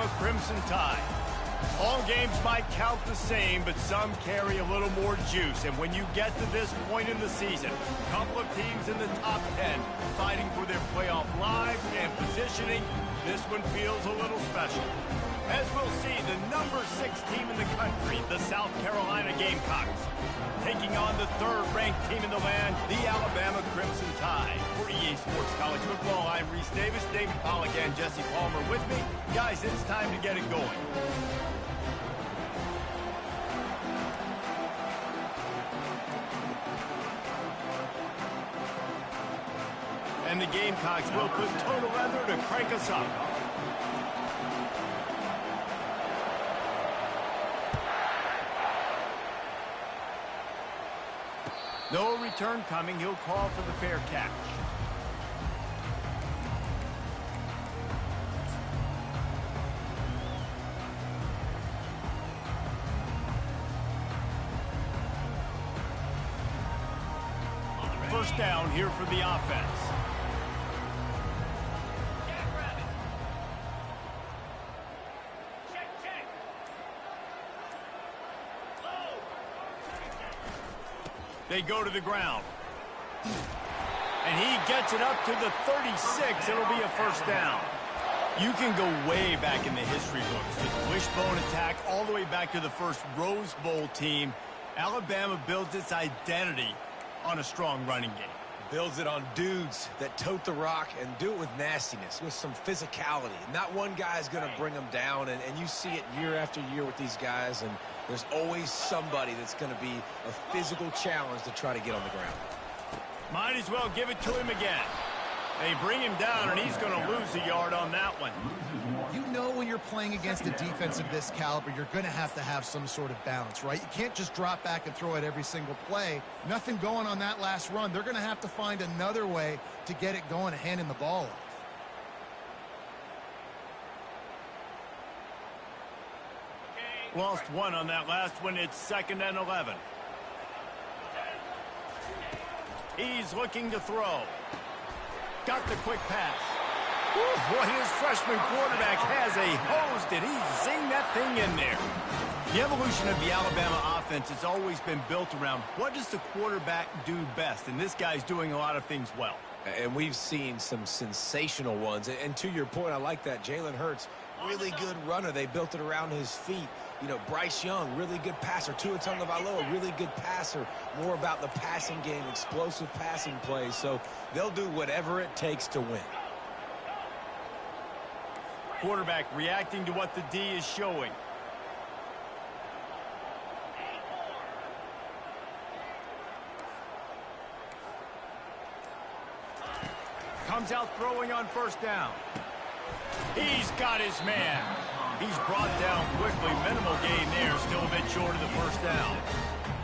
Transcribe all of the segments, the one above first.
Alabama Crimson Tide. All games might count the same, but some carry a little more juice. And when you get to this point in the season, a couple of teams in the top 10 fighting for their playoff lives and positioning, this one feels a little special. As we'll see, the number 6 team in the country, the South Carolina Gamecocks, taking on the 3rd-ranked team in the land, the Alabama Crimson Tide. For EA Sports College Football, I'm Reese Davis, David Pollack, and Jesse Palmer with me. Guys, it's time to get it going. And the Gamecocks will put total leather to crank us up. No return coming. He'll call for the fair catch. First down here for the offense. They go to the ground. And he gets it up to the 36. It'll be a first down. You can go way back in the history books to the wishbone attack all the way back to the first Rose Bowl team. Alabama builds its identity on a strong running game. Builds it on dudes that tote the rock and do it with nastiness, with some physicality. Not one guy is going to bring them down, and you see it year after year with these guys, and there's always somebody that's going to be a physical challenge to try to get on the ground. Might as well give it to him again. They bring him down, and he's going to lose a yard on that one. You know when you're playing against a defense of this caliber, you're going to have some sort of balance, right? You can't just drop back and throw it every single play. Nothing going on that last run. They're going to have to find another way to get it going and handing the ball off. Lost one on that last one. It's 2nd and 11. He's looking to throw. Got the quick pass. Whew, boy, his freshman quarterback has a hose. Did he zing that thing in there? The evolution of the Alabama offense has always been built around what does the quarterback do best, and this guy's doing a lot of things well. And we've seen some sensational ones. And to your point, I like that. Jalen Hurts, really good runner. They built it around his feet. You know, Bryce Young, really good passer. Tua Tagovailoa, really good passer. More about the passing game, explosive passing plays. So they'll do whatever it takes to win. Quarterback reacting to what the D is showing. Comes out throwing on first down. He's got his man. He's brought down quickly. Minimal gain there. Still a bit short of the first down.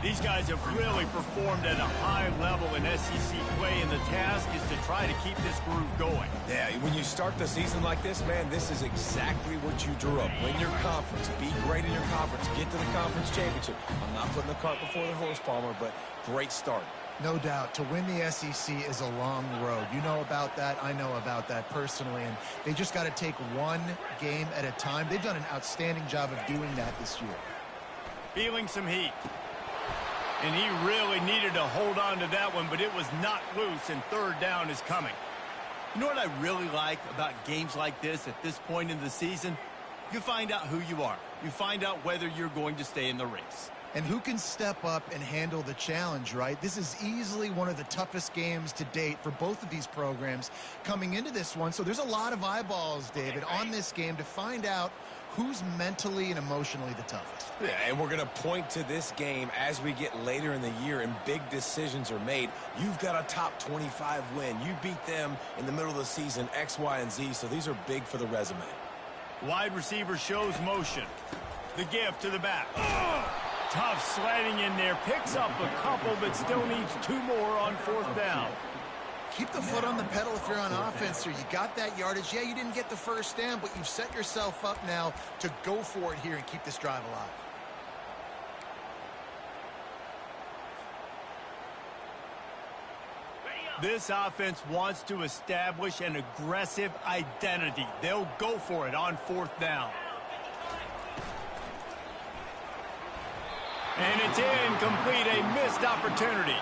These guys have really performed at a high level in SEC play, and the task is to try to keep this groove going. Yeah, when you start the season like this, man, this is exactly what you drew up. Win your conference. Be great in your conference. Get to the conference championship. I'm not putting the cart before the horse, Palmer, but great start. No doubt. To win the SEC is a long road. You know about that. I know about that personally. And they just got to take one game at a time. They've done an outstanding job of doing that this year. Feeling some heat. And he really needed to hold on to that one, but it was not loose, and third down is coming. You know what I really like about games like this at this point in the season? You find out who you are. You find out whether you're going to stay in the race. And who can step up and handle the challenge, right? This is easily one of the toughest games to date for both of these programs coming into this one. So there's a lot of eyeballs, David, on this game to find out who's mentally and emotionally the toughest. Yeah, and we're going to point to this game as we get later in the year and big decisions are made. You've got a top 25 win. You beat them in the middle of the season, X, Y, and Z, so these are big for the resume. Wide receiver shows motion. The gift to the back. Tough sliding in there. Picks up a couple, but still needs 2 more on fourth down. Keep the foot on the pedal if you're on offense here. You got that yardage. Yeah, you didn't get the first down, but you've set yourself up now to go for it here and keep this drive alive. This offense wants to establish an aggressive identity. They'll go for it on fourth down. And it's incomplete, a missed opportunity.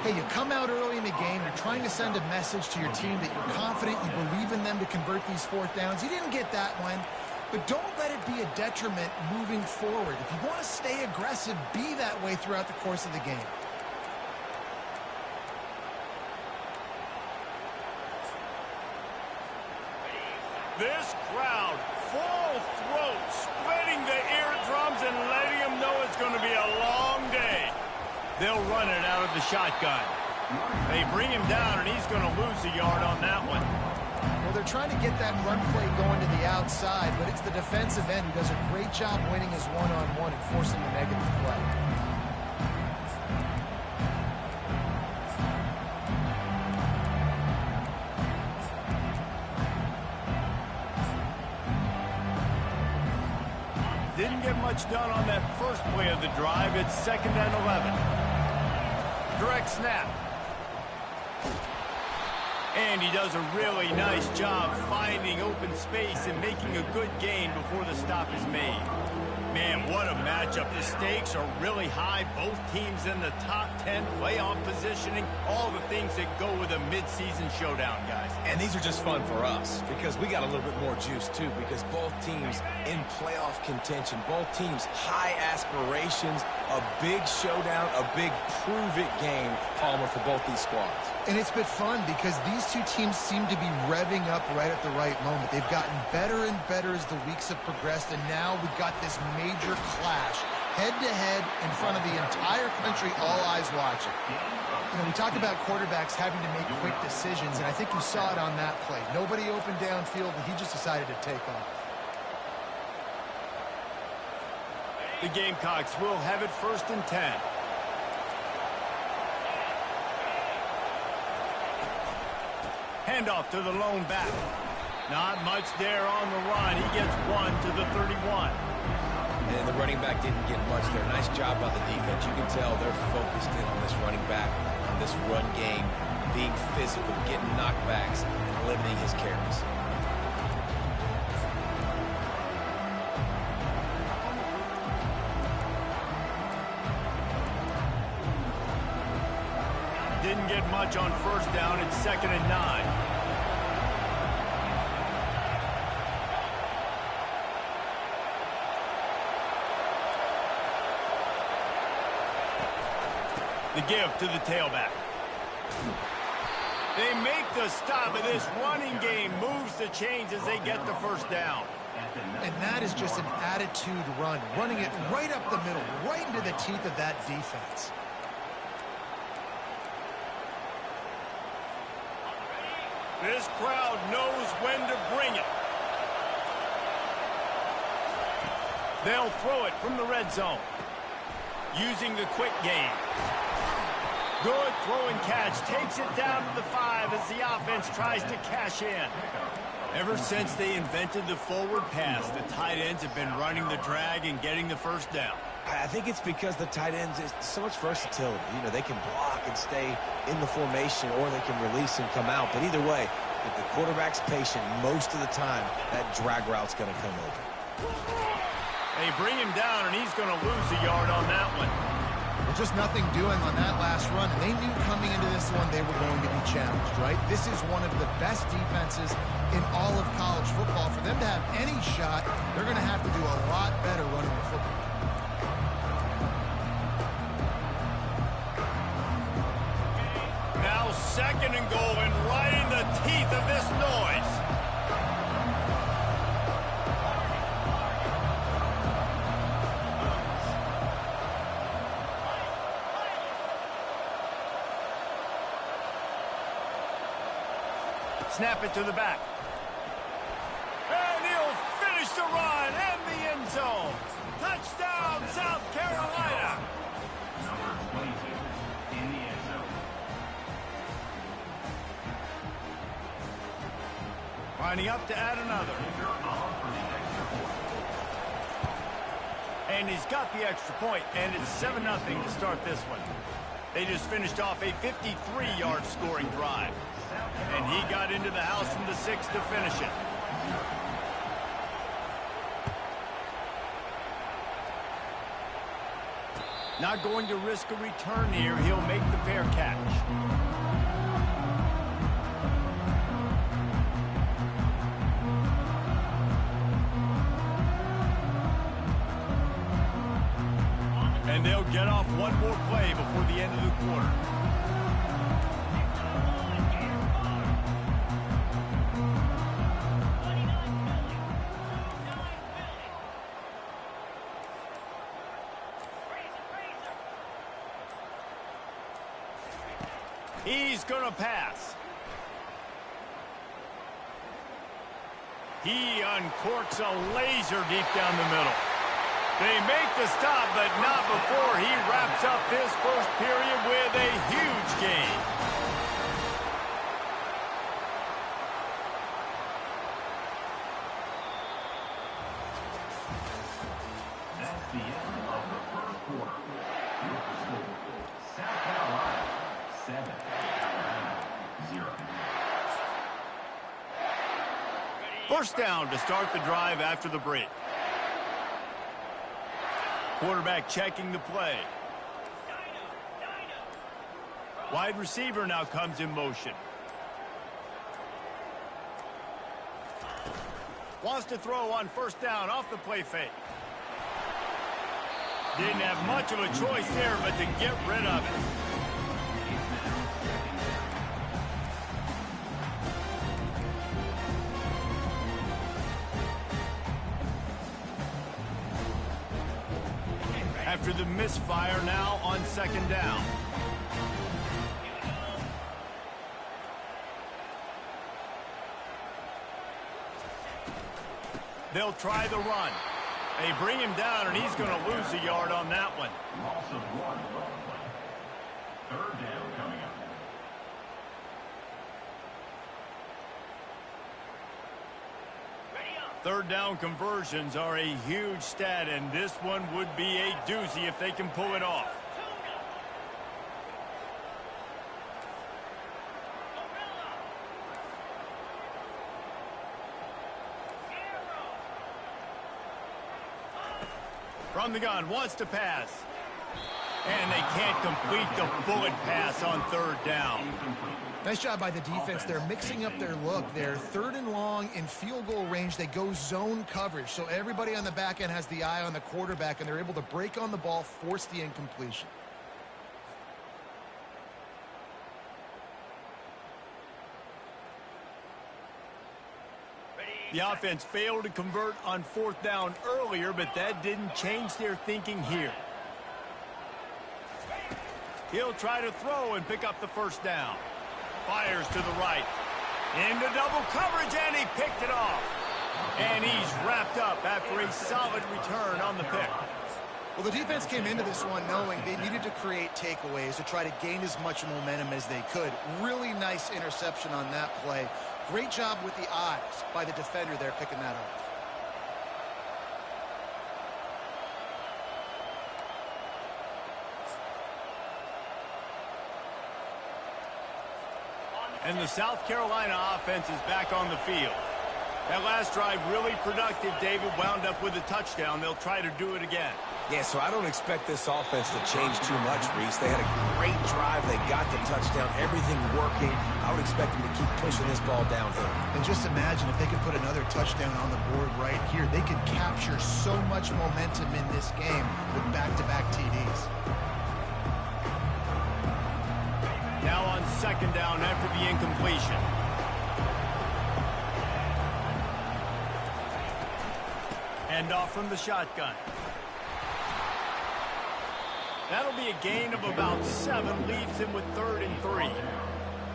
Hey, you come out early in the game, you're trying to send a message to your team that you're confident, you believe in them to convert these fourth downs. You didn't get that one, but don't let it be a detriment moving forward. If you want to stay aggressive, be that way throughout the course of the game. This crowd, full throat, spreading the eardrums and letting them know it's going to be a long day. They'll run it out of the shotgun. They bring him down, and he's going to lose a yard on that one. Well, they're trying to get that run play going to the outside, but it's the defensive end who does a great job winning his one-on-one and forcing the negative play. Didn't get much done on that first play of the drive. It's 2nd and 11. Direct snap. And he does a really nice job finding open space and making a good gain before the stop is made. Man, what a matchup. The stakes are really high. Both teams in the top 10, playoff positioning, all the things that go with a midseason showdown, guys. And these are just fun for us because we got a little bit more juice, too, because both teams in playoff contention, both teams high aspirations, a big showdown, a big prove-it game, Palmer, for both these squads. And it's been fun because these two teams seem to be revving up right at the right moment. They've gotten better and better as the weeks have progressed, and now we've got this major clash, head-to-head in front of the entire country, all eyes watching. You know, we talk about quarterbacks having to make quick decisions, and I think you saw it on that play. Nobody open downfield, and he just decided to take off. The Gamecocks will have it 1st and 10. Handoff to the lone back. Not much there on the run. He gets one to the 31. And the running back didn't get much there. Nice job by the defense. You can tell they're focused in on this running back, on this run game, being physical, getting knockbacks, and limiting his carries. Didn't get much on 1st down. It's 2nd and 9. The give to the tailback. They make the stop, and this running game moves the chains as they get the 1st down. And that is just an attitude run, running it right up the middle, right into the teeth of that defense. This crowd knows when to bring it. They'll throw it from the red zone. Using the quick game. Good throw and catch. Takes it down to the 5 as the offense tries to cash in. Ever since they invented the forward pass, the tight ends have been running the drag and getting the 1st down. I think it's because the tight ends is so much versatility. You know, they can block and stay in the formation, or they can release and come out. But either way, if the quarterback's patient most of the time, that drag route's going to come open. They bring him down, and he's going to lose a yard on that one. Well, just nothing doing on that last run, and they knew coming into this one they were going to be challenged, right? This is one of the best defenses in all of college football. For them to have any shot, they're going to have to do a lot better running the football. Now 2nd and goal, and right in the teeth of this noise. Snap it to the back. And he'll finish the run and the end zone. Touchdown, South Carolina. Lining up to add another. And he's got the extra point, and it's 7-0 to start this one. They just finished off a 53-yard scoring drive. And he got into the house from the 6 to finish it. Not going to risk a return here. He'll make the fair catch. And they'll get off one more play before the end of the quarter. He's going to pass. He uncorks a laser deep down the middle. They make the stop, but not before he wraps up this first period with a huge gain. That's the end of the first quarter. Your score, South Carolina 7, Alabama 0. First down to start the drive after the break. Quarterback checking the play. Wide receiver now comes in motion. Wants to throw on first down off the play fake. Didn't have much of a choice there but to get rid of it. After the misfire, now on second down. They'll try the run. They bring him down, and he's going to lose a yard on that one. Loss of 1 on the play. Third down coming up. Third down conversions are a huge stat, and this one would be a doozy if they can pull it off. From the gun, wants to pass. And they can't complete the bullet pass on third down. Nice job by the defense. They're mixing up their look. They're third and long in field goal range. They go zone coverage. So everybody on the back end has the eye on the quarterback, and they're able to break on the ball, force the incompletion. The offense failed to convert on fourth down earlier, but that didn't change their thinking here. He'll try to throw and pick up the first down. Fires to the right. Into double coverage, and he picked it off. And he's wrapped up after a solid return on the pick. Well, the defense came into this one knowing they needed to create takeaways to try to gain as much momentum as they could. Really nice interception on that play. Great job with the eyes by the defender there picking that off. And the South Carolina offense is back on the field. That last drive really productive. David wound up with a touchdown. They'll try to do it again. Yeah, so I don't expect this offense to change too much, Reese. They had a great drive. They got the touchdown. Everything working. I would expect them to keep pushing this ball downhill. And just imagine if they could put another touchdown on the board right here. They could capture so much momentum in this game with back-to-back TDs. Now on second down after the incompletion. Hand off from the shotgun. That'll be a gain of about 7, leaves him with 3rd and 3.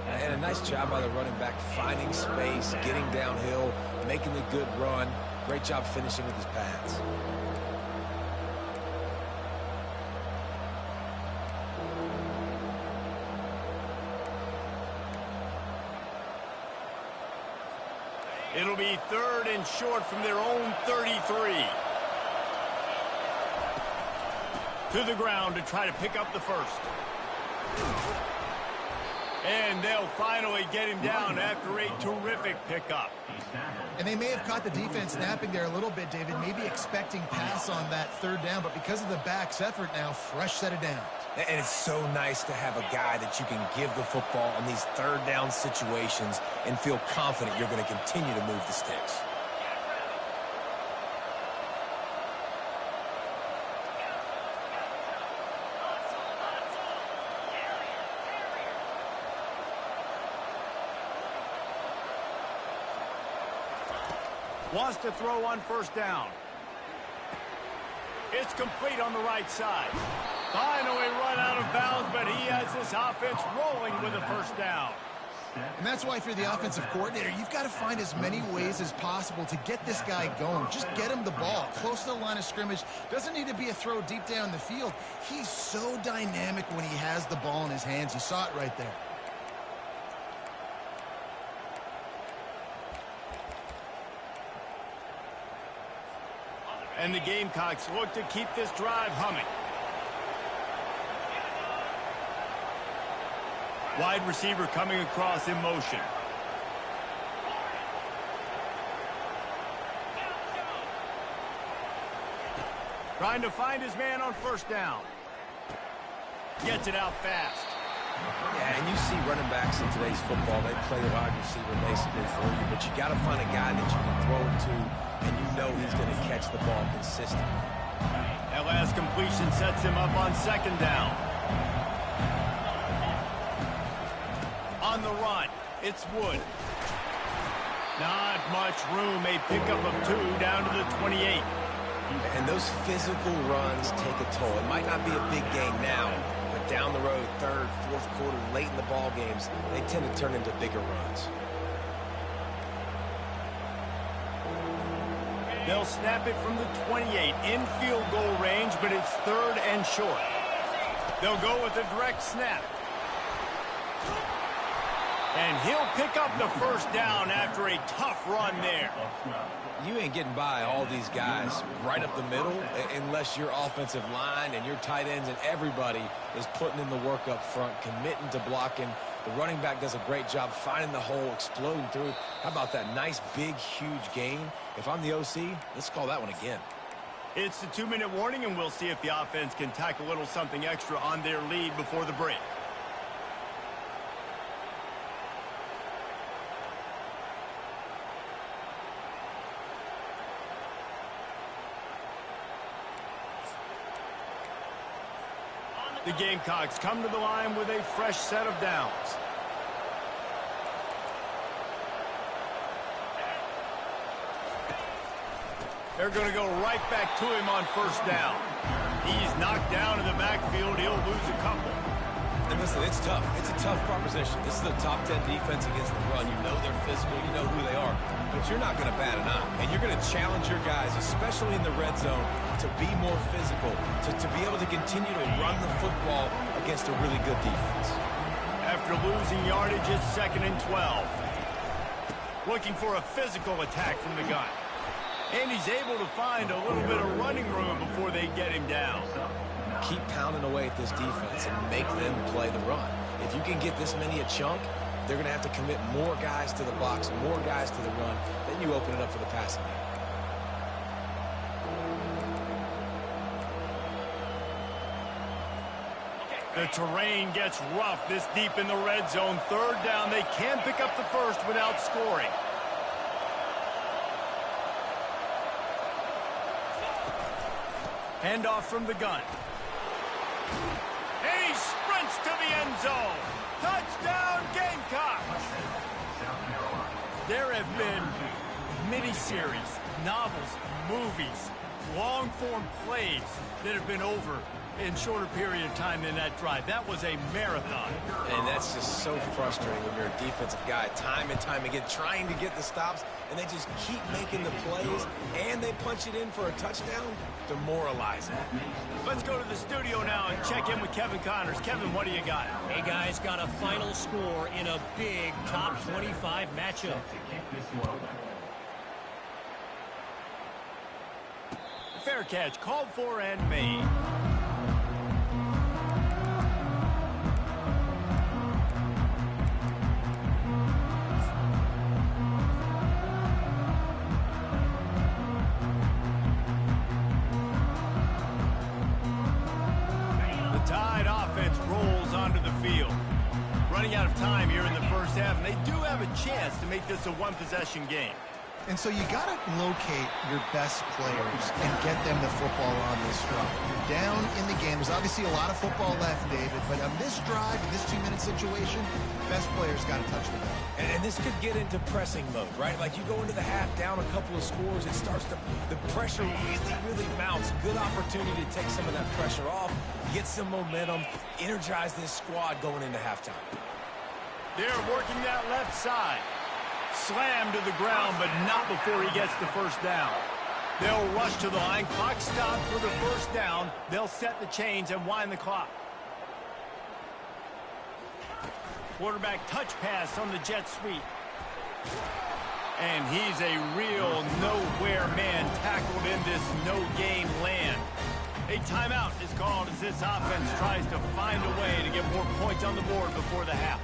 And a nice job by the running back, finding space, getting downhill, making the good run. Great job finishing with his pads. It'll be 3rd and short from their own 33. To the ground to try to pick up the first. And they'll finally get him down after a terrific pickup. And they may have caught the defense napping there a little bit, David, maybe expecting pass on that third down, but because of the back's effort now, fresh set of downs. And it's so nice to have a guy that you can give the football on these third down situations and feel confident you're going to continue to move the sticks. Wants to throw on first down. It's complete on the right side. Finally run out of bounds, but he has this offense rolling with a first down. And that's why if you're the offensive coordinator, you've got to find as many ways as possible to get this guy going. Just get him the ball close to the line of scrimmage. Doesn't need to be a throw deep down the field. He's so dynamic when he has the ball in his hands. You saw it right there. And the Gamecocks look to keep this drive humming. Wide receiver coming across in motion. Trying to find his man on first down. Gets it out fast. Yeah, and you see running backs in today's football, they play wide receiver basically for you, but you got to find a guy that you can throw it to, and you know he's going to catch the ball consistently. That last completion sets him up on second down. On the run, it's Wood. Not much room, a pickup of 2 down to the 28. And those physical runs take a toll. It might not be a big game now, but down the road, third, fourth quarter, late in the ball games, they tend to turn into bigger runs. They'll snap it from the 28 in field goal range, but it's third and short. They'll go with a direct snap. And he'll pick up the first down after a tough run there. You ain't getting by all these guys right up the middle unless your offensive line and your tight ends and everybody is putting in the work up front, committing to blocking. The running back does a great job finding the hole, exploding through. How about that nice, big, huge gain? If I'm the OC, let's call that one again. It's the 2-minute warning, and we'll see if the offense can tack a little something extra on their lead before the break. The Gamecocks come to the line with a fresh set of downs. They're going to go right back to him on first down. He's knocked down in the backfield. He'll lose a couple. And listen, it's tough. It's a tough proposition. This is a top 10 defense against the run. You know they're physical. You know who they are. But you're not going to bat an eye. And you're going to challenge your guys, especially in the red zone, to be more physical, to be able to continue to run the football against a really good defense. After losing yardage, it's 2nd and 12. Looking for a physical attack from the gun. And he's able to find a little bit of running room before they get him down. Keep pounding away at this defense and make them play the run. If you can get this many a chunk, they're going to have to commit more guys to the box, more guys to the run. Then you open it up for the passing game. The terrain gets rough this deep in the red zone. Third down, they can pick up the first without scoring. Handoff from the gun. And he sprints to the end zone. Touchdown, Gamecocks! There have been miniseries, novels, movies, long-form plays that have been over in shorter period of time than that drive. That was a marathon. And that's just so frustrating when you're a defensive guy, time and time again, trying to get the stops, and they just keep making the plays, and they punch it in for a touchdown. Demoralizing. Let's go to the studio now and check in with Kevin Connors. Kevin, what do you got? Hey, guys, got a final score in a big top 25 matchup. Fair catch, called for and made. offense rolls onto the field. Running out of time here in the first half, and they do have a chance to make this a one-possession game. And so you got to locate your best players and get them the football on this drive. You're down in the game. There's obviously a lot of football left, David, but on this drive, this 2-minute situation, best players got to touch the ball. And this could get into pressing mode, right? Like you go into the half down a couple of scores, it starts to, the pressure really mounts. Good opportunity to take some of that pressure off, get some momentum, energize this squad going into halftime. They're working that left side. Slammed to the ground, but not before he gets the first down. They'll rush to the line. Clock stopped for the first down. They'll set the chains and wind the clock. Quarterback touch pass on the jet sweep. And he's a real nowhere man tackled in this no-gain land. A timeout is called as this offense tries to find a way to get more points on the board before the half.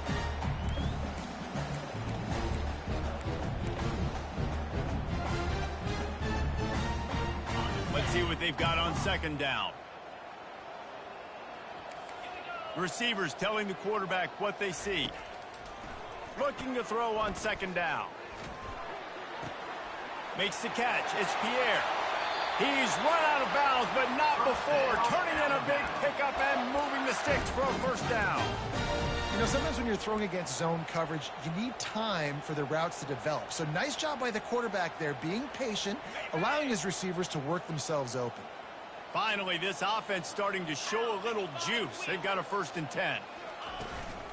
Let's see what they've got on second down. Receivers telling the quarterback what they see. Looking to throw on second down. Makes the catch. It's Pierre. He's run out of bounds, but not before. Turning in a big pickup and moving the sticks for a first down. You know, sometimes when you're throwing against zone coverage, you need time for the routes to develop. So nice job by the quarterback there, being patient, allowing his receivers to work themselves open. Finally, this offense starting to show a little juice. They've got a 1st and 10.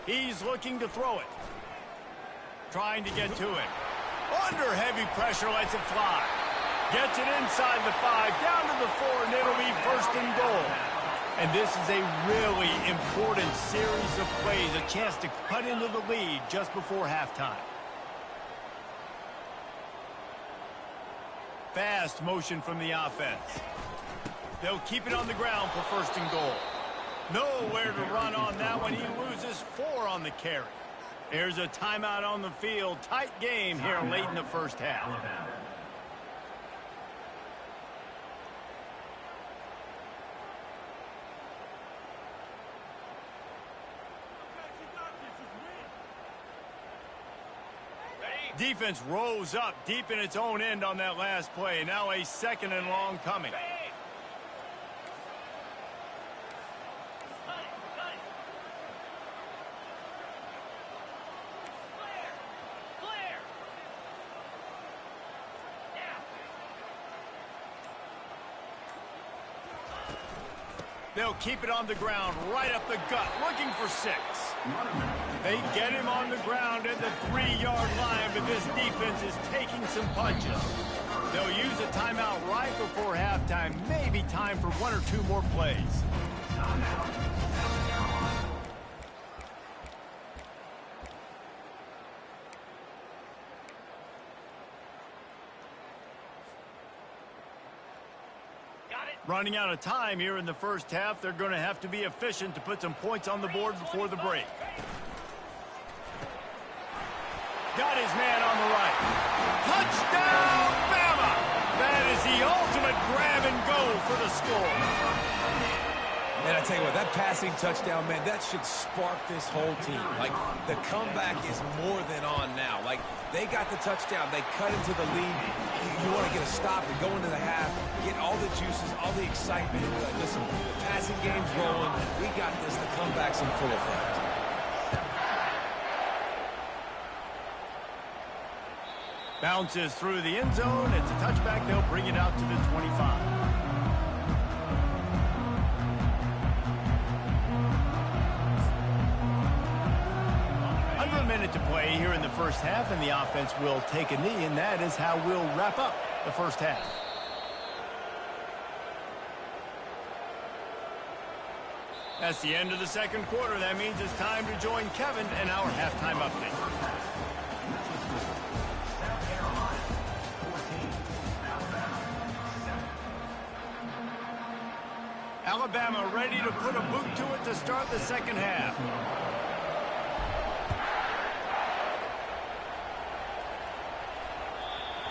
He's looking to throw it. Trying to get to it. Under heavy pressure, lets it fly. Gets it inside the 5, down to the 4, and it'll be 1st and goal. And this is a really important series of plays, a chance to cut into the lead just before halftime. Fast motion from the offense. They'll keep it on the ground for 1st and goal. Nowhere to run on that one. He loses 4 on the carry. There's a timeout on the field. Tight game here late in the first half. Defense rose up deep in its own end on that last play. Now a 2nd and long coming. They'll keep it on the ground, right up the gut, looking for 6. They get him on the ground at the 3-yard line, but this defense is taking some punches. They'll use a timeout right before halftime. Maybe time for 1 or 2 more plays. Running out of time here in the first half. They're going to have to be efficient to put some points on the board before the break. Got his man on the right. Touchdown, Bama! That is the ultimate grab and go for the score. And I tell you what, that passing touchdown, man, that should spark this whole team. Like, the comeback is more than on now. Like, they got the touchdown. They cut into the lead. You want to get a stop and go into the half, get all the juices, all the excitement. Like, listen, the passing game's rolling. We got this. The comeback's in full effect. Bounces through the end zone. It's a touchback. They'll bring it out to the 25. Under a minute to play here in the first half, and the offense will take a knee, and that is how we'll wrap up the first half. That's the end of the second quarter. That means it's time to join Kevin and our halftime update. Alabama ready to put a boot to it to start the second half.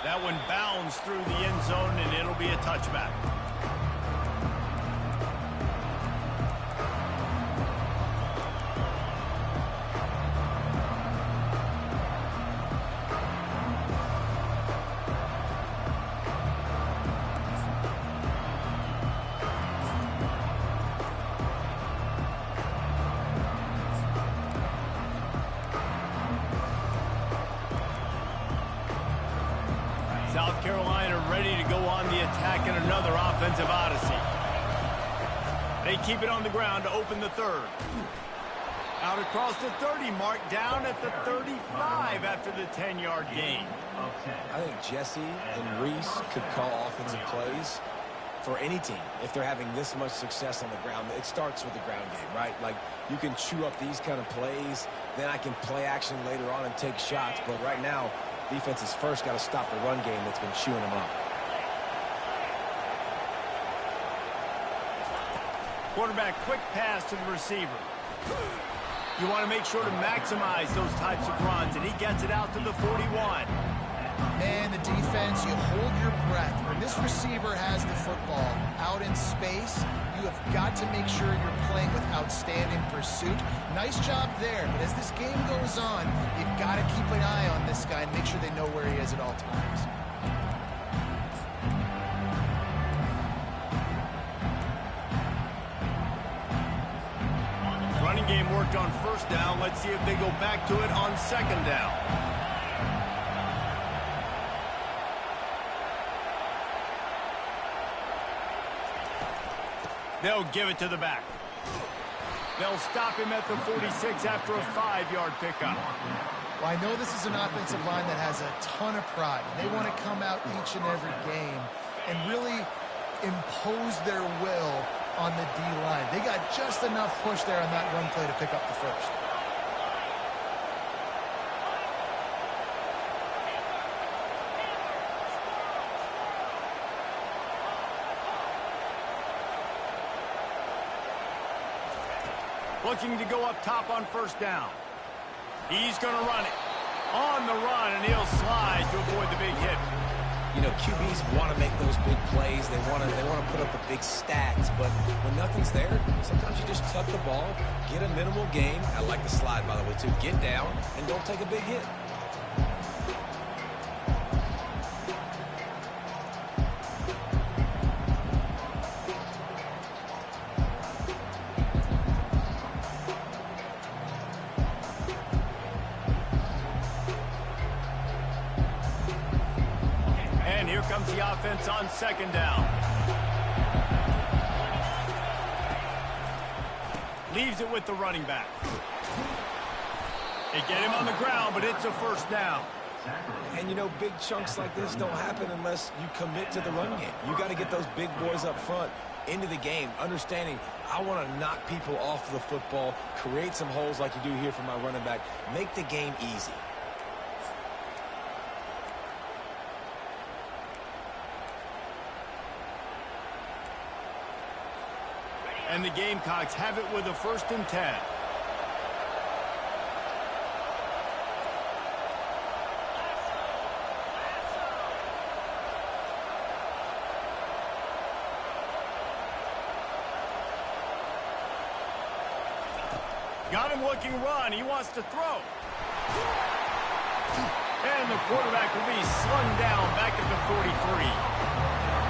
That one bounds through the end zone, and it'll be a touchback. offensive odyssey. They keep it on the ground to open the third. Out across the 30 mark, down at the 35 after the 10-yard gain. I think Jesse and Reese could call offensive plays for any team if they're having this much success on the ground. It starts with the ground game, right? Like, you can chew up these kind of plays, then I can play action later on and take shots. But right now, defense has first got to stop the run game that's been chewing them up. Quarterback, quick pass to the receiver. You want to make sure to maximize those types of runs, and he gets it out to the 41. Man, the defense, you hold your breath. When this receiver has the football out in space, you have got to make sure you're playing with outstanding pursuit. Nice job there, but as this game goes on, you've got to keep an eye on this guy and make sure they know where he is at all times. Running game worked on first down. Let's see if they go back to it on second down. They'll give it to the back. They'll stop him at the 46 after a 5-yard pickup. Well, I know this is an offensive line that has a ton of pride. They want to come out each and every game and really impose their will on the D-line. They got just enough push there on that run play to pick up the first. Looking to go up top on first down. He's going to run it. On the run, and he'll slide to avoid the big hit. You know, QBs want to make those big plays. They want to put up the big stats. But when nothing's there, sometimes you just tuck the ball, get a minimal gain. I like the slide, by the way, too. Get down and don't take a big hit. Comes the offense on second down. Leaves it with the running back. They get him on the ground, but it's a first down. And, you know, big chunks like this don't happen unless you commit to the run game. You got to get those big boys up front into the game, understanding I want to knock people off the football, create some holes like you do here for my running back, make the game easy. And the Gamecocks have it with a 1st and 10. Got him looking run. He wants to throw. And the quarterback will be slung down back at the 43.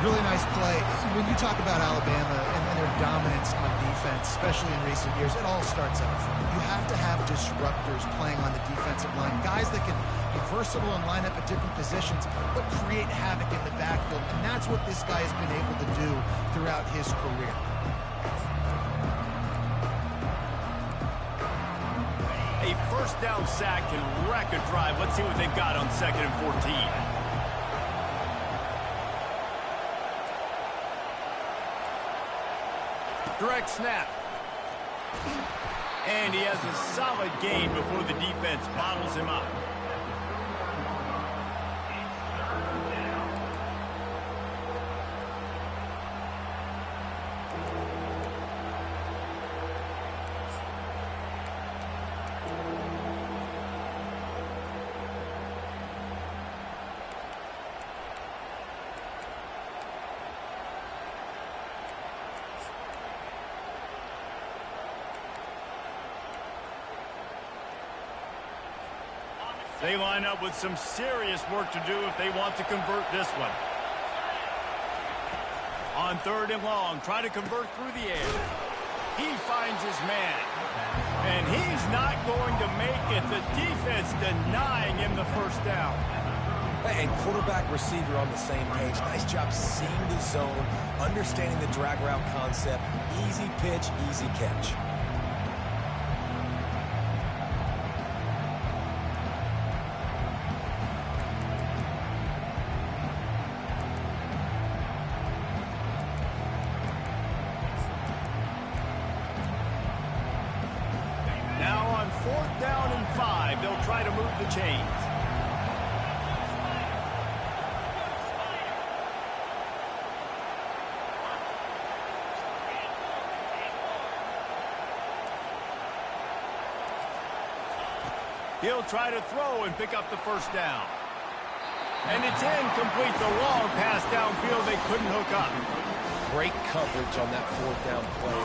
Really nice play. When you talk about Alabama and their dominance on defense, especially in recent years, it all starts out front. You have to have disruptors playing on the defensive line, guys that can be versatile and line up at different positions, but create havoc in the backfield. And that's what this guy has been able to do throughout his career. A first down sack can wreck a drive. Let's see what they've got on 2nd and 14. Direct snap. And he has a solid gain before the defense bottles him up. They line up with some serious work to do if they want to convert this one. On 3rd and long, try to convert through the air. He finds his man. And he's not going to make it. The defense denying him the first down. And quarterback receiver on the same page. Nice job seeing the zone, understanding the drag route concept, easy pitch, easy catch. Now on 4th down and 5, they'll try to move the chains. He'll try to throw and pick up the first down. And it's incomplete. The long pass downfield they couldn't hook up. Great coverage on that 4th down play.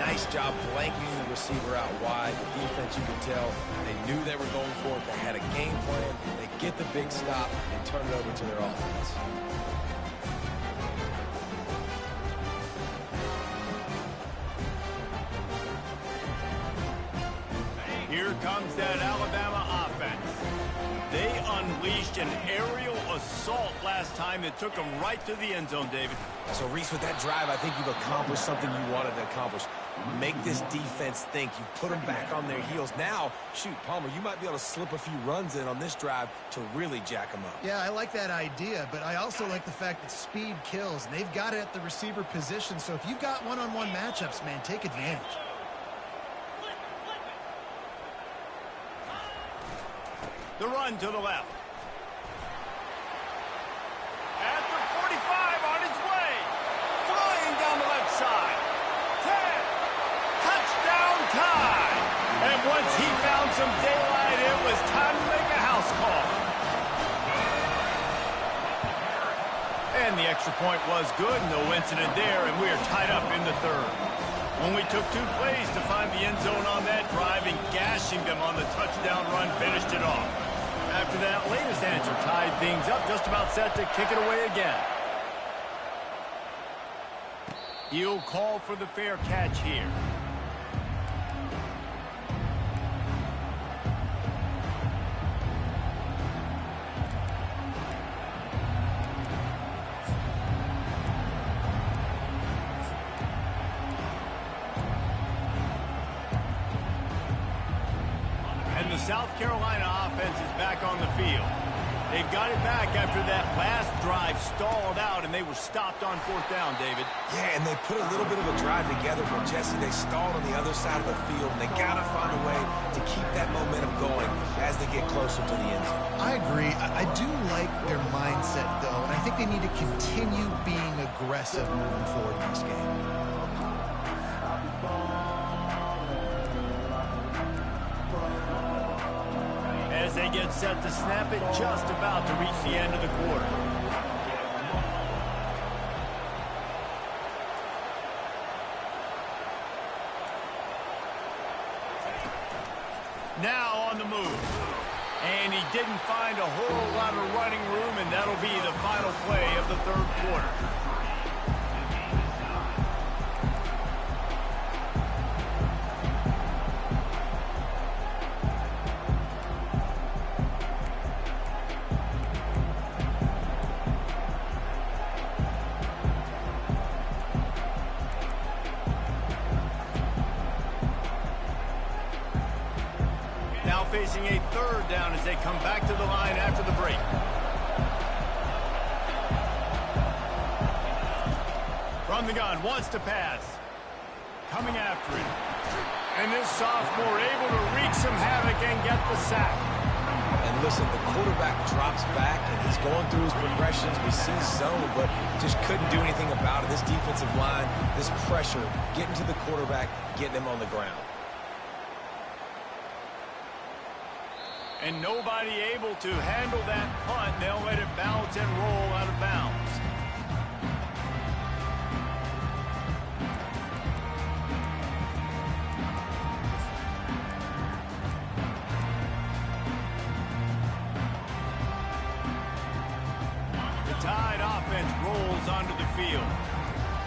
Nice job blanking the receiver out wide. The defense, you could tell, they knew they were going for it. They had a game plan. They get the big stop and turn it over to their offense. Here comes that Alabama offense. They unleashed an aerial assault last time that took them right to the end zone, David. So, Reese, with that drive, I think you've accomplished something you wanted to accomplish. Make this defense think. You put them back on their heels. Now, shoot, Palmer, you might be able to slip a few runs in on this drive to really jack them up. Yeah, I like that idea, but I also like the fact that speed kills, and they've got it at the receiver position. So if you've got one-on-one matchups, man, take advantage. The run to the left. At the 45 on his way. Flying down the left side. 10. Touchdown time. And once he found some daylight, it was time to make a house call. And the extra point was good. No incident there, and we are tied up in the 3rd. Only took 2 plays to find the end zone on that drive, and gashing them on the touchdown run finished it off. After that latest answer tied things up, just about set to kick it away again. He'll call for the fair catch here. And the South Carolina offense is back on the field. They've got it back after that last drive stalled out, and they were stopped on 4th down, David. Yeah, and they put a little bit of a drive together, but, Jesse, they stalled on the other side of the field, and they got to find a way to keep that momentum going as they get closer to the end zone. I agree. I do like their mindset, though, and I think they need to continue being aggressive moving forward in this game. As they get set to snap it, just about to reach the end of the quarter. Now on the move. And he didn't find a whole lot of running room, and that'll be the final play of the 3rd quarter. Now facing a 3rd down as they come back to the line after the break. From the gun, wants to pass. Coming after it. And this sophomore able to wreak some havoc and get the sack. And listen, the quarterback drops back, and he's going through his progressions. We see zone, but just couldn't do anything about it. This defensive line, this pressure, getting to the quarterback, getting him on the ground. And nobody able to handle that punt. They'll let it bounce and roll out of bounds. The Tide offense rolls onto the field.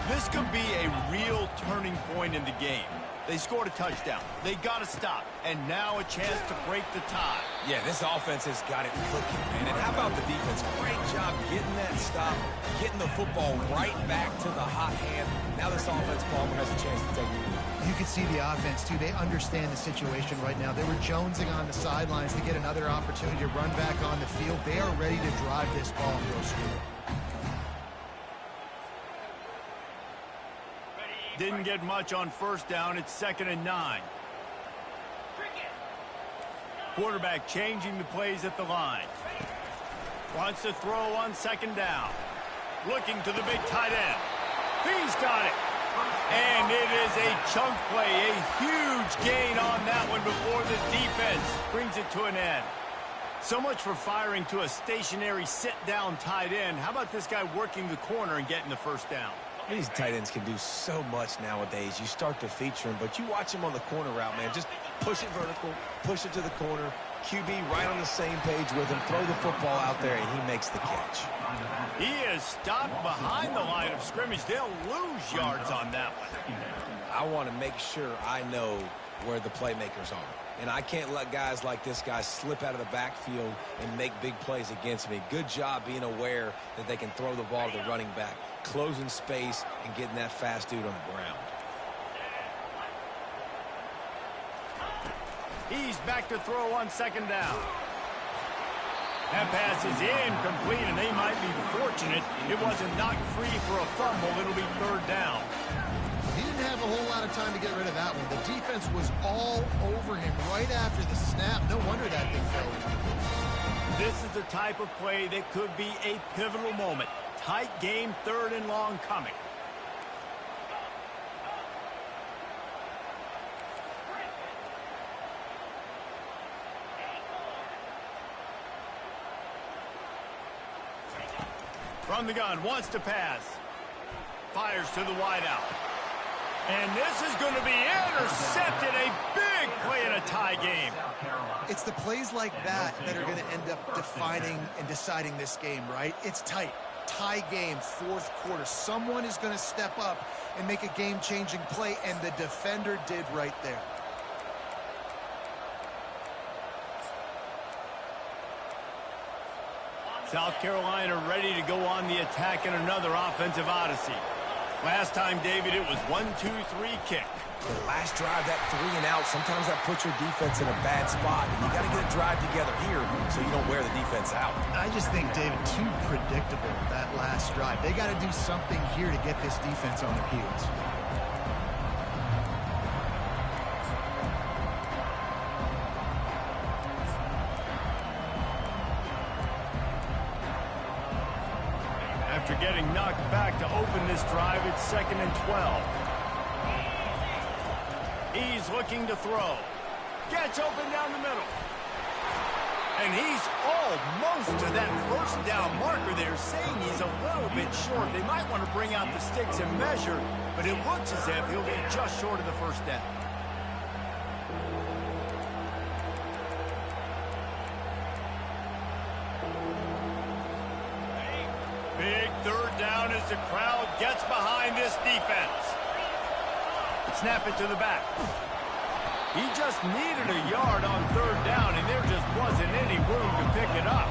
This could be a real turning point in the game. They scored a touchdown. They got to stop. And now a chance to break the tie. Yeah, this offense has got it cooking, man. And how about the defense? Great job getting that stop, getting the football right back to the high. hot hand. Now this offense, Palmer, has a chance to take the lead. You can see the offense, too. They understand the situation right now. They were jonesing on the sidelines to get another opportunity to run back on the field. They are ready to drive this ball and go score. Didn't get much on first down. It's 2nd and 9. Quarterback changing the plays at the line. Wants to throw on 2nd down. Looking to the big tight end. He's got it. And it is a chunk play, a huge gain on that one before the defense brings it to an end. So much for firing to a stationary sit-down tight end. How about this guy working the corner and getting the first down? These tight ends can do so much nowadays. You start to feature him, but you watch him on the corner route, man. Just push it vertical, push it to the corner. QB right on the same page with him. Throw the football out there, and he makes the catch. He is stopped behind the line of scrimmage. They'll lose yards on that one. I want to make sure I know where the playmakers are. And I can't let guys like this guy slip out of the backfield and make big plays against me. Good job being aware that they can throw the ball to the running back, closing space, and getting that fast dude on the ground. He's back to throw on 2nd down. That pass is incomplete, and they might be fortunate it wasn't knocked free for a fumble. It'll be 3rd down. He didn't have a whole lot of time to get rid of that one. The defense was all over him right after the snap. No wonder that thing fell in. This is the type of play that could be a pivotal moment. Tight game, 3rd and long coming. From the gun, wants to pass. Fires to the wideout. And this is going to be intercepted. A big play in a tie game. It's the plays like that that are going to end up defining and deciding this game, right? It's tight. Tie game, 4th quarter. Someone is going to step up and make a game-changing play, and the defender did right there. South Carolina ready to go on the attack in another offensive odyssey. Last time, David, it was 1-2-3 kick. The last drive, that 3 and out, sometimes that puts your defense in a bad spot. And you got to get a drive together here so you don't wear the defense out. I just think, David, too predictable, that last drive. They got to do something here to get this defense on their heels. After getting knocked back to open this drive, it's 2nd and 12. He's looking to throw. Gets open down the middle. And he's almost to that first down marker there, saying he's a little bit short. They might want to bring out the sticks and measure, but it looks as if he'll be just short of the first down. Big 3rd down as the crowd gets behind this defense. Snap it to the back. He just needed a yard on 3rd down, and there just wasn't any room to pick it up.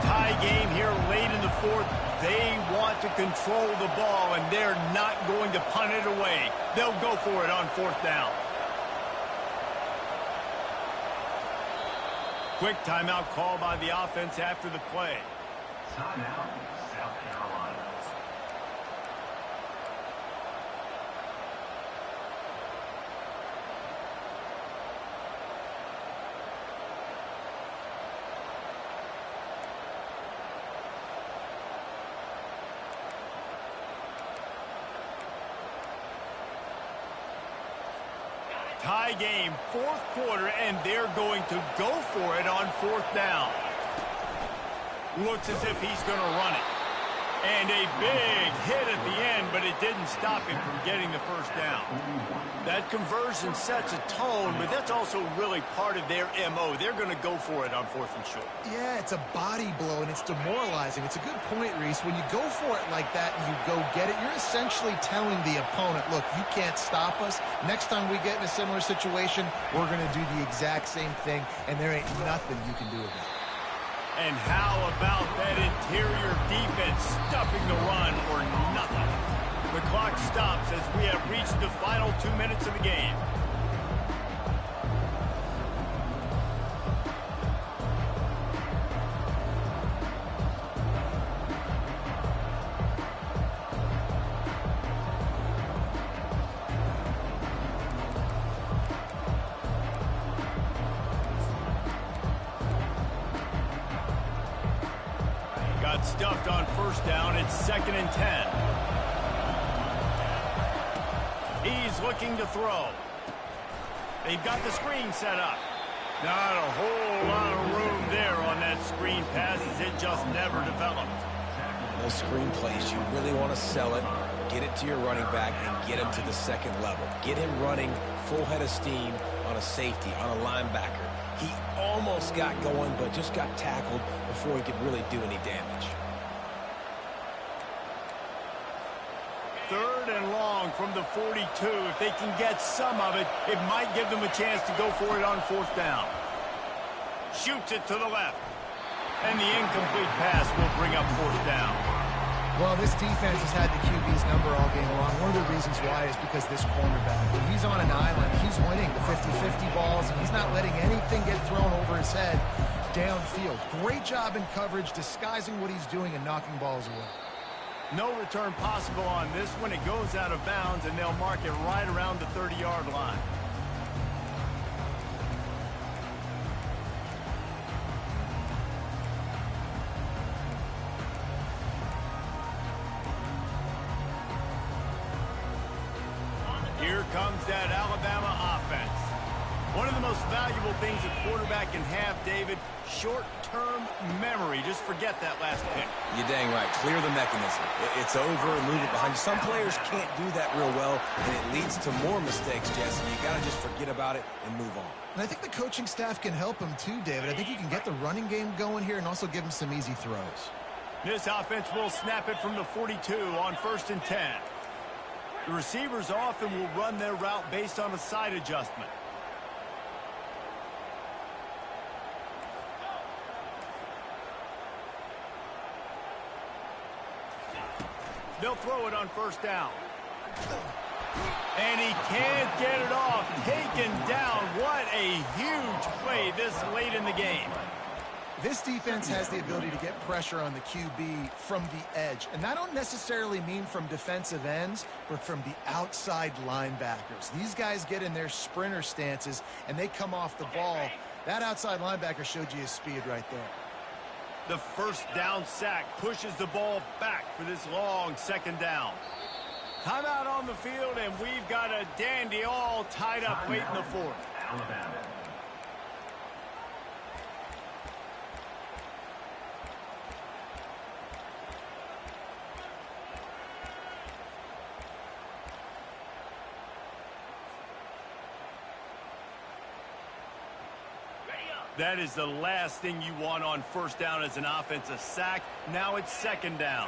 Tie game here late in the 4th. They want to control the ball, and they're not going to punt it away. They'll go for it on 4th down. Quick timeout call by the offense after the play. Timeout, South Carolina. Tie game, 4th quarter, and they're going to go for it on 4th down. Looks as if he's going to run it. And a big hit at the end, but it didn't stop him from getting the first down. That conversion sets a tone, but that's also really part of their MO. They're going to go for it on 4th and short. Yeah, it's a body blow, and it's demoralizing. It's a good point, Reese. When you go for it like that and you go get it, you're essentially telling the opponent, look, you can't stop us. Next time we get in a similar situation, we're going to do the exact same thing, and there ain't nothing you can do about it. And how about that interior defense stuffing the run for nothing? The clock clock stops as we have reached the final 2 minutes of the game. Got stuffed on first down. It's 2nd and 10. He's looking to throw. They've got the screen set up. Not a whole lot of room there on that screen pass as it just never developed. Those screen plays, you really want to sell it, get it to your running back, and get him to the second level. Get him running full head of steam on a safety, on a linebacker. He almost got going, but just got tackled before he could really do any damage. 3rd and long from the 42. If they can get some of it, it might give them a chance to go for it on 4th down. Shoots it to the left. And the incomplete pass will bring up 4th down. Well, this defense has had the QB's number all game long. One of the reasons why is because this cornerback, when he's on an island, he's winning the 50-50 balls, and he's not letting anything get thrown over his head downfield. Great job in coverage, disguising what he's doing and knocking balls away. No return possible on this one. It goes out of bounds, and they'll mark it right around the 30-yard line. Here comes that Alabama offense. One of the most valuable things a quarterback can have, David, short-term memory. Just forget that last pick. You're dang right. Clear the mechanism. It's over and move it behind you. Some players can't do that real well, and it leads to more mistakes, Jesse. You got to just forget about it and move on. And I think the coaching staff can help him too, David. I think you can get the running game going here and also give him some easy throws. This offense will snap it from the 42 on 1st and 10. The receivers often will run their route based on a side adjustment. They'll throw it on 1st down. And he can't get it off. Taken down. What a huge play this late in the game. This defense has the ability to get pressure on the QB from the edge. And I don't necessarily mean from defensive ends, but from the outside linebackers. These guys get in their sprinter stances, and they come off the ball. That outside linebacker showed you his speed right there. The 1st down sack pushes the ball back for this long 2nd down. Timeout on the field, and we've got a dandy all tied up late in the 4th. Alabama. That is the last thing you want on 1st down as an offensive sack. Now it's 2nd down.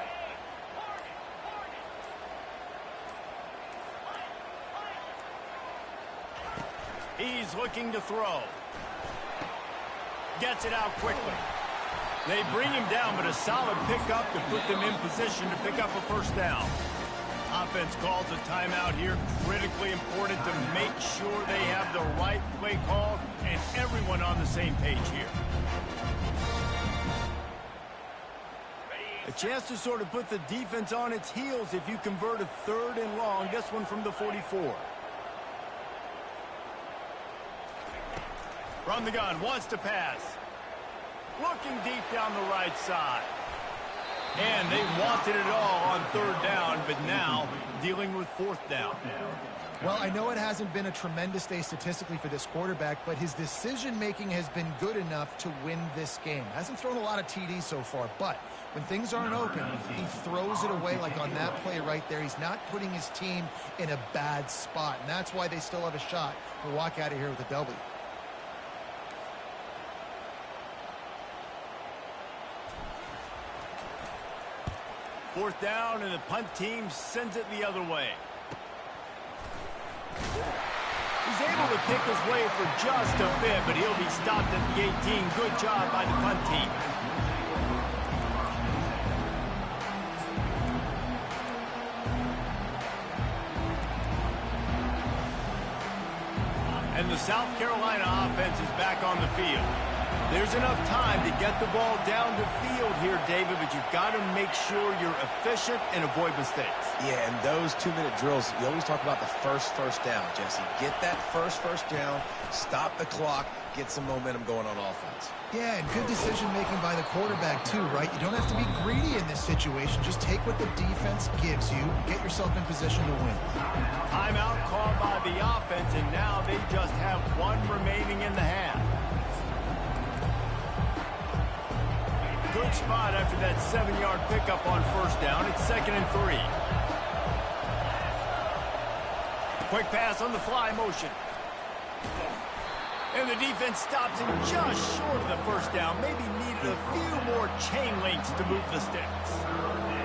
He's looking to throw. Gets it out quickly. They bring him down, but a solid pickup to put them in position to pick up a 1st down. Offense calls a timeout here. Critically important to make sure they have the right play call and everyone on the same page here. A chance to sort of put the defense on its heels if you convert a 3rd and long. This one from the 44. From the gun, wants to pass. Looking deep down the right side. And they wanted it all on 3rd down, but now dealing with 4th down. Well, I know it hasn't been a tremendous day statistically for this quarterback, but his decision-making has been good enough to win this game. Hasn't thrown a lot of TDs so far, but when things aren't open, he throws it away like on that play right there. He's not putting his team in a bad spot, and that's why they still have a shot to walk out of here with a W. Fourth down, and the punt team sends it the other way. He's able to pick his way for just a bit, but he'll be stopped at the 18. Good job by the punt team. And the South Carolina offense is back on the field. There's enough time to get the ball down the field here, David, but you've got to make sure you're efficient and avoid mistakes. Yeah, and those 2-minute drills, you always talk about the first down, Jesse. Get that first down, stop the clock, get some momentum going on offense. Yeah, and good decision-making by the quarterback, too, right? You don't have to be greedy in this situation. Just take what the defense gives you, get yourself in position to win. Timeout called by the offense, and now they just have one remaining in the half. Good spot after that 7-yard pickup on first down. It's 2nd and 3. Quick pass on the fly motion. And the defense stops him just short of the first down. Maybe needed a few more chain links to move the sticks.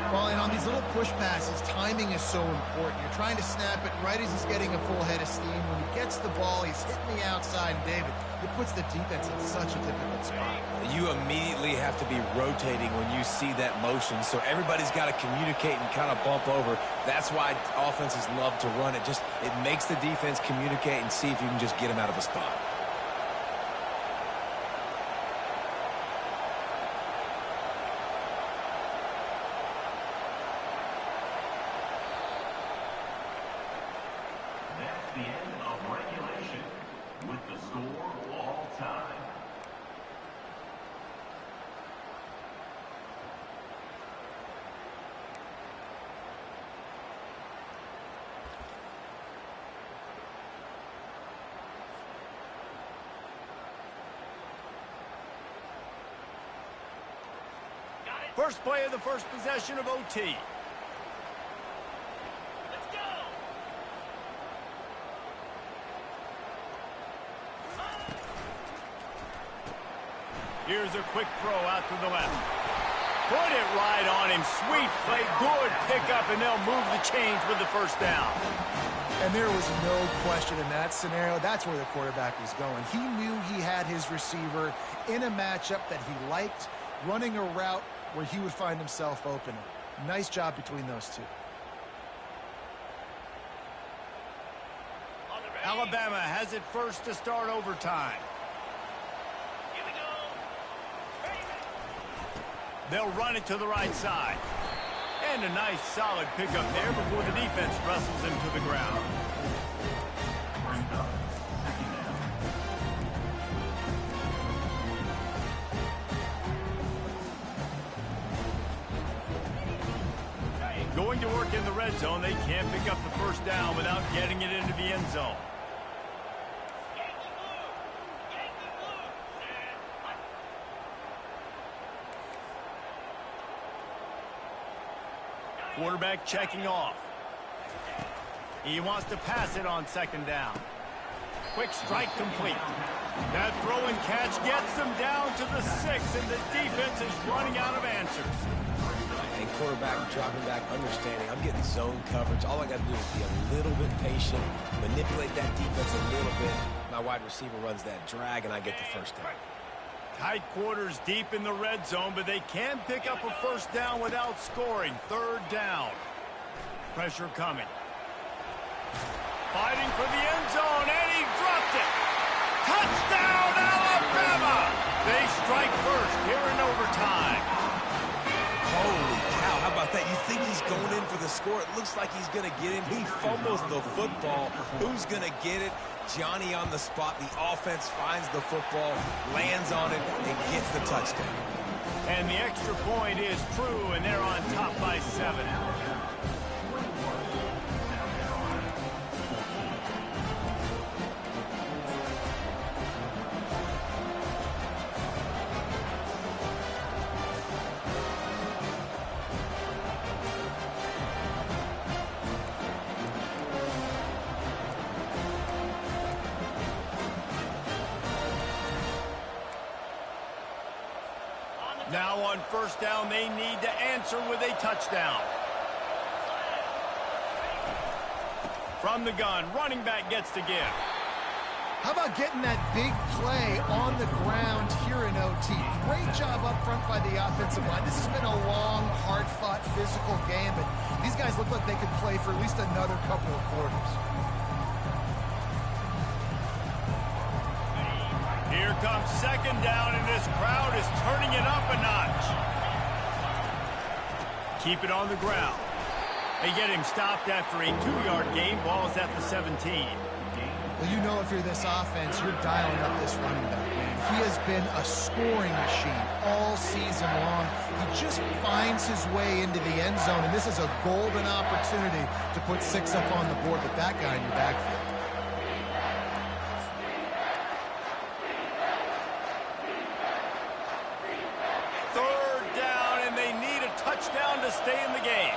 Well, and on these little push passes, timing is so important. You're trying to snap it right as he's getting a full head of steam. When he gets the ball, he's hitting the outside. And David, it puts the defense in such a difficult spot. You immediately have to be rotating when you see that motion, so everybody's got to communicate and kind of bump over. That's why offenses love to run it. It makes the defense communicate and see if you can just get him out of the spot. That's the end of regulation with the score all time. First play of the first possession of OT. Let's go. Here's a quick throw out to the left. Put it right on him. Sweet play. Good pickup, and they'll move the chains with the first down. And there was no question in that scenario. That's where the quarterback was going. He knew he had his receiver in a matchup that he liked, running a route where he would find himself open. Nice job between those two. Alabama has it first to start overtime. Here we go. They'll run it to the right side. And a nice solid pickup there before the defense wrestles him to the ground. Brings up 2nd down. Going to work in the red zone, they can't pick up the first down without getting it into the end zone. Quarterback checking off. He wants to pass it on 2nd down. Quick strike complete. That throw and catch gets them down to the 6, and the defense is running out of answers. And quarterback dropping back, understanding I'm getting zone coverage. All I got to do is be a little bit patient, manipulate that defense a little bit. My wide receiver runs that drag, and I get the first down. Tight quarters deep in the red zone, but they can pick up a first down without scoring. 3rd down. Pressure coming. Fighting for the end zone, and he dropped it. Touchdown, Alabama! They strike first here in overtime. Holy cow, how about that? You think he's going in for the score. It looks like he's going to get him. He fumbles the football. Who's going to get it? Johnny on the spot. The offense finds the football, lands on it, and gets the touchdown. And the extra point is true, and they're on top by 7. Now on first down, they need to answer with a touchdown. From the gun, running back gets to give. How about getting that big play on the ground here in OT? Great job up front by the offensive line. This has been a long, hard-fought, physical game, but these guys look like they could play for at least another couple of quarters. Here comes second down, and this crowd is turning it up a notch. Keep it on the ground. They get him stopped after a 2-yard gain. Ball's at the 17. Well, you know if you're this offense, you're dialing up this running back, man. He has been a scoring machine all season long. He just finds his way into the end zone, and this is a golden opportunity to put 6 up on the board with that guy in your backfield. Third down, and they need a touchdown to stay in the game.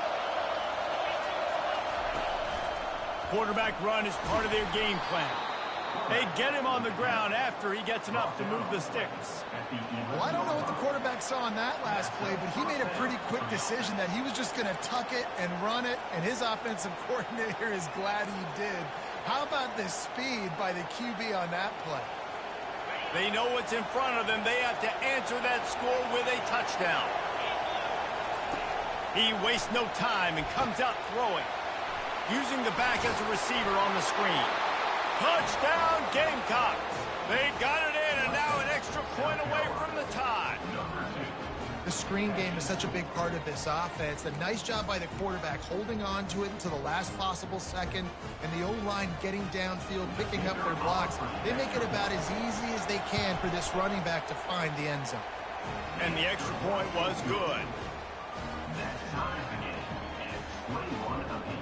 Quarterback run is part of their game plan. They get him on the ground after he gets enough to move the sticks. Well, I don't know what the quarterback saw in that last play, but he made a pretty quick decision that he was just going to tuck it and run it, and his offensive coordinator is glad he did. How about the speed by the QB on that play? They know what's in front of them. They have to answer that score with a touchdown. He wastes no time and comes out throwing, using the back as a receiver on the screen. Touchdown, Gamecocks. They got it in, and now an extra point away from the tie. The screen game is such a big part of this offense. A nice job by the quarterback holding on to it until the last possible second, and the O-line getting downfield, picking up their blocks. They make it about as easy as they can for this running back to find the end zone. And the extra point was good. That time again, and 21 apiece.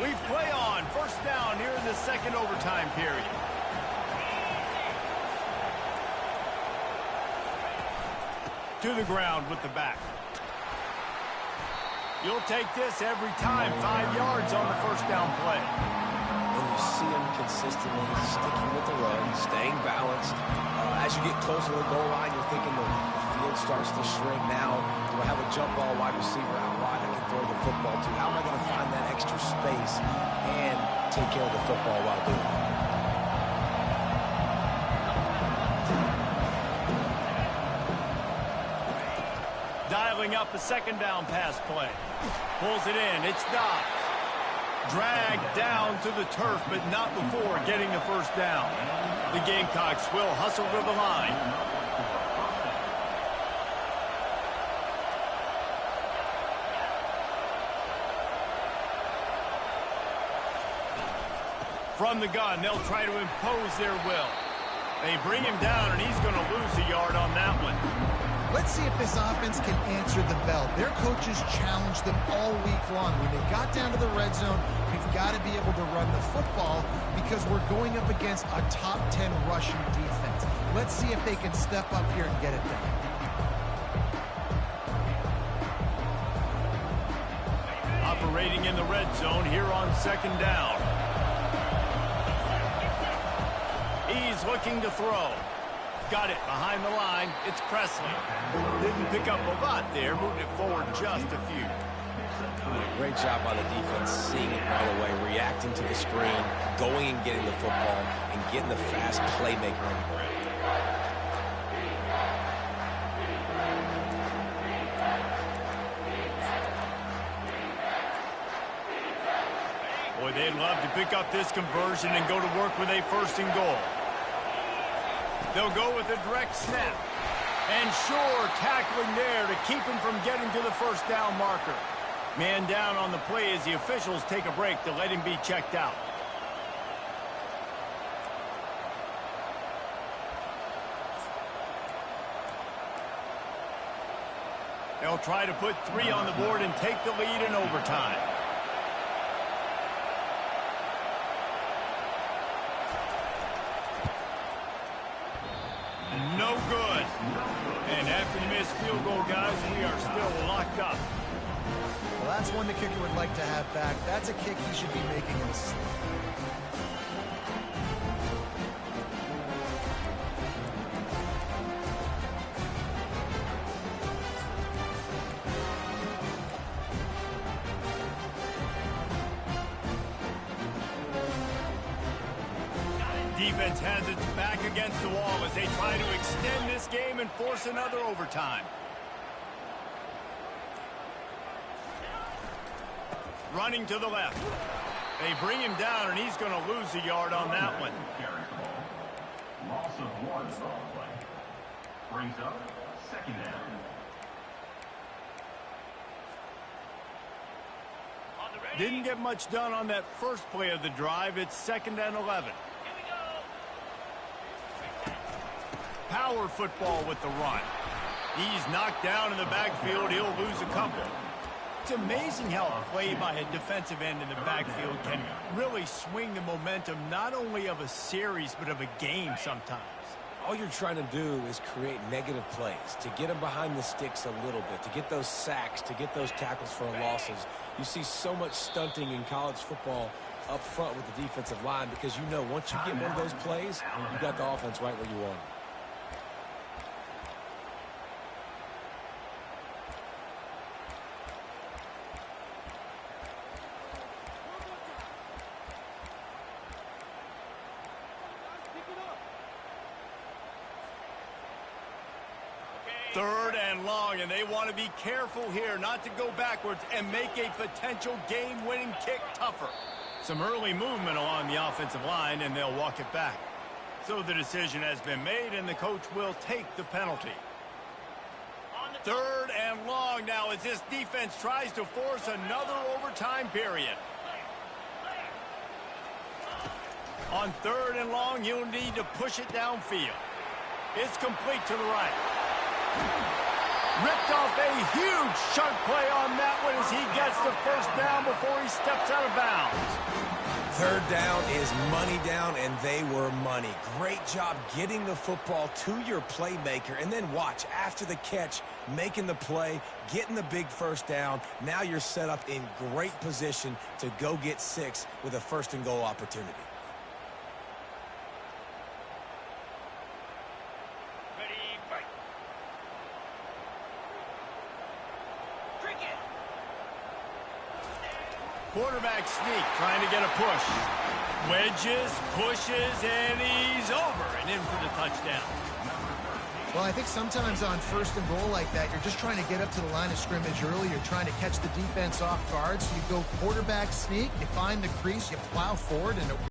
We play on. First down here in the second overtime period. To the ground with the back. You'll take this every time. 5 yards on the first down play. And you see him consistently sticking with the run, staying balanced. As you get closer to the goal line, you're thinking the field starts to shrink. Now, do I have a jump ball wide receiver out wide I can throw the football to? How am I going to find that extra space and take care of the football while doing it? Dialing up a second down pass play. Pulls it in. It's Dobbs. Dragged down to the turf, but not before getting the first down. The Gamecocks will hustle to the line. From the gun, they'll try to impose their will. They bring him down, and he's going to lose a yard on that one. Let's see if this offense can answer the bell. Their coaches challenged them all week long. When they got down to the red zone, we've got to be able to run the football because we're going up against a top 10 rushing defense. Let's see if they can step up here and get it done. Operating in the red zone here on second down. He's looking to throw. Got it behind the line. It's Presley. Didn't pick up a lot there. Moved it forward just a few. Great job by the defense, seeing it right away, reacting to the screen, going and getting the football, and getting the fast playmaker on the ground. Boy, they'd love to pick up this conversion and go to work with a first and goal. They'll go with a direct snap. And sure, tackling there to keep him from getting to the first down marker. Man down on the play as the officials take a break to let him be checked out. They'll try to put 3 on the board and take the lead in overtime. No good. And after the missed field goal, guys, we are still locked up. Well, that's one the kicker would like to have back. That's a kick he should be making in his sleep. defense has its back against the wall as they try to extend this game and force another overtime. Running to the left. They bring him down, and he's going to lose a yard on that one. Loss of 1 on the play. Brings up 2nd down. Didn't get much done on that first play of the drive. It's 2nd and 11. Power football with the run. He's knocked down in the backfield. He'll lose a couple. It's amazing how a play by a defensive end in the backfield can really swing the momentum not only of a series but of a game sometimes. All you're trying to do is create negative plays, to get them behind the sticks a little bit, to get those sacks, to get those tackles for losses. You see so much stunting in college football up front with the defensive line because you know once you get one of those plays, you got the offense right where you want it. Third and long, and they want to be careful here not to go backwards and make a potential game-winning kick tougher. Some early movement along the offensive line, and they'll walk it back. So the decision has been made, and the coach will take the penalty. Third and long now as this defense tries to force another overtime period. On 3rd and long, he'll need to push it downfield. It's complete to the right. Ripped off a huge chunk play on that one as he gets the first down before he steps out of bounds. 3rd down is money down, and they were money. Great job getting the football to your playmaker, and then watch, after the catch, making the play, getting the big first down. Now you're set up in great position to go get 6 with a 1st and goal opportunity. Quarterback sneak, trying to get a push. Wedges, pushes, and he's over and in for the touchdown. Well, I think sometimes on 1st and goal like that, you're just trying to get up to the line of scrimmage early. You're trying to catch the defense off guard. So you go quarterback sneak, you find the crease, you plow forward, and it